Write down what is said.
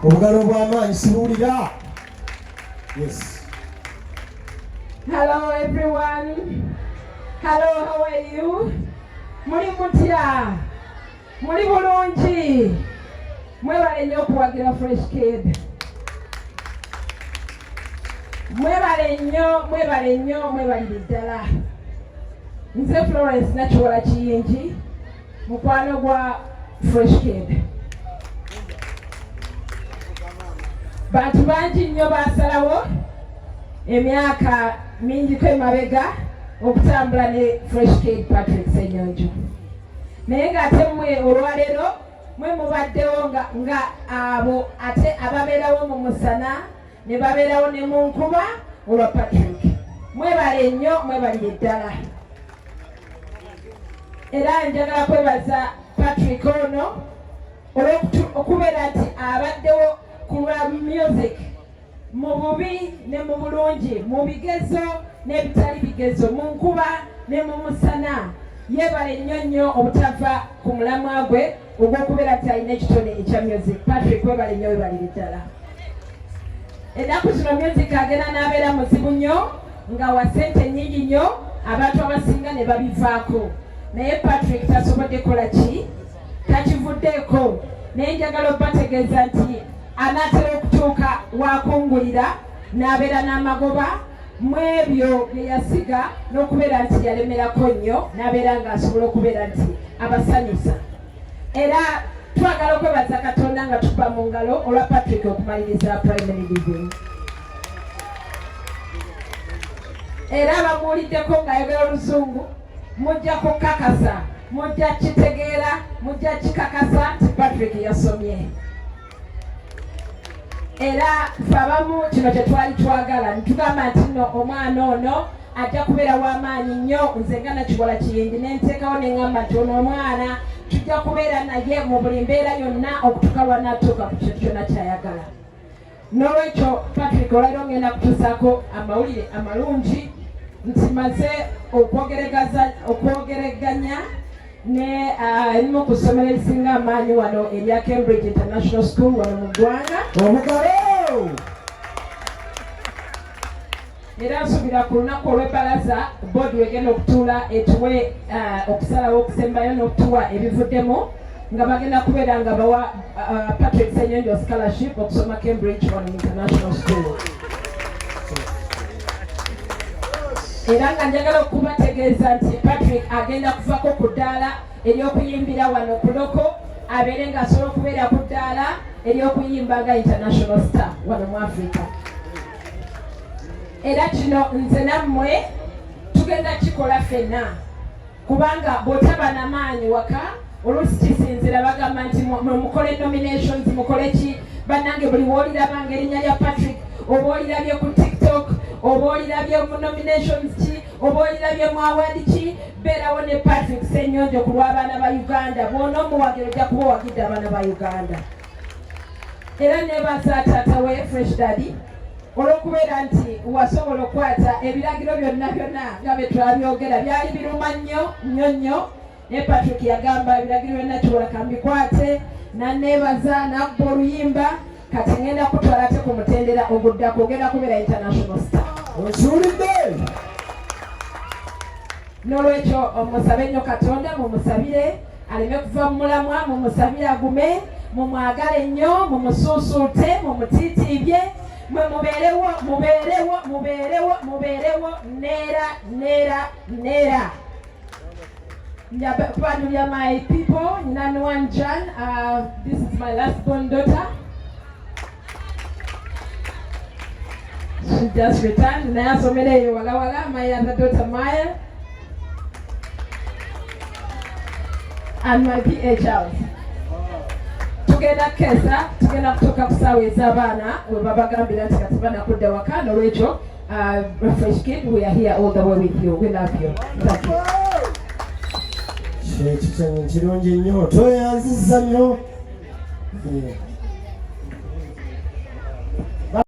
Obugalo bw'amaanyi sibuulira. Yes. Hello everyone. Hello, how are you? Muli mutya? Muli bulungi? Mwebale nnyo okuwagira Fresh Kid. Mwebale nnyo, mwebalire ddala. Nze Florence Nakiwala Kiyingi, mukwano gwa Fresh Kid. Bantu bangi nnyo basalawo emyaka mingi ko emabega okutambula ne Fresh Kid Patrick Ssenyonjo. Naye ng'ate mmwe olwaleero mwe mubaddewo nga abo ate ababeerawo mu musana ne babeerawo ne mu nkuba olwa Patrick. Mwebale nnyo, mwebalire ddala. Era njagala kwebaza Patrick ono okubeera nti abaddewo ku lwa music mu bubi ne mu bulungi, mu bigezo n'ebitali bigezo, mu nkuba ne mu musana. Yebale nnyo obutava ku mulamwa gwe ogw'okubeera nti alina ekitone ekya music. Patrick, webale nnyo, webalire ddala. Ennaku zino music agenda n'abeera muzibu nnyo, nga wa ssente nnyingi nnyo, abantu abasinga ne babivaako. Naye Patrick tasobodde kola ki? Takivuddeeko. Naye njagala obbategeeza nti anaatera okutuuka wakungulira n'abeera n'amagoba mu ebyo bye yasiga n'okubeera nti yalemerako nnyo n'abeera ng'asobola okubeera nti abasanyusa. Era twagala okwebaza Katonda nga tuba mu ngalo olwa Patrick okumaliriza primary division. Era abamuwuliddeko ng'ayogera Oluzungu mujja kukakasa, mujja kitegeera, mujja kikakasa nti Patrick yasomye. Era ffe abamu kino kye twali twagala nitugamba nti nno omwana ono ajja kubeera w'amaanyi nnyo. Nze nga Nakiwala Kiyingi ne nteekawo ne ŋŋamba nti ono omwana tujja kubeera naye mu buli mbeera yonna okutuuka lw'anaatuuka ku kintu kyonna ky'ayagala. N'olwekyo Patrick, olwaleero ngenda kutuusaako amawulire amalungi nti maze okwogeraganya ne erimu ku ssomero erisinga amaanyi wano erya Cambridge International School wano mu ggwanga. Omugalo! Era nsuubira ku lunaku olw'ebbalaza boodi wegenda okutuula etuwe okusalawo okusembayo n'okutuwa ebivuddemu nga bagenda kubeera nga bawa Patrick Ssenyonjo scholarship okusoma Cambridge wano International School. Era nga njagala okubategeeza nti Patrick agenda kuvako ku ddaala ery'okuyimbira wano ku loko, abeere ng'asobola okubeera ku ddaala ery'okuyimba nga international star wano mu Africa. Era kino nze nammwe tugenda kikola ffenna, kubanga bw'otaba n'amaanyi waka oluusi kisinzira bagamba nti mukole nominations, mukole ki. Bannange buli woolirabanga erinnya lya Patrick, oba olirabye ku TikTok, oba olirabye mu nominations ki, oba olirabye mu award ki, beerawo ne Patrick Ssenyonjo ku lw'abaana ba Uganda. Bw'ona omuwagira ojja kuba owagidde abaana ba Uganda. Era neebaza taata we Fresh Daddy olw'okubeera nti wasobola okukwata ebiragiro byonna nga bye twabyogera byali biruma nnyo. Ne Patrick yagamba ebiragiro byonna kibola kambikwate, nanneebaza n'akubba oluyimba. Kati ngenda kutwala ate ku mutendera oguddako, ogenda kubeera international star. Okiwulidde? N'olwekyo omusabe nnyo Katonda, mumusabire aleme kuva mu mulamwa, mumusabire agume, mumwagale nnyo, mumusuusuute, mumutiitiibye, mwe mubeerewo neera. Panulya my people, Nanwan Jan, this is my last born daughter. She just returned. Naya somere wala, my other daughter Maya. And my PA Charles. Tugenda kesa, tugenda kutoka kusaweza abaana we babagambira nti kati bana kudda waka. N'olwekyo Fresh Kid, we are here all the way with you. We love you. Thank you. Kirungi nnyo, toyanziza nnyo.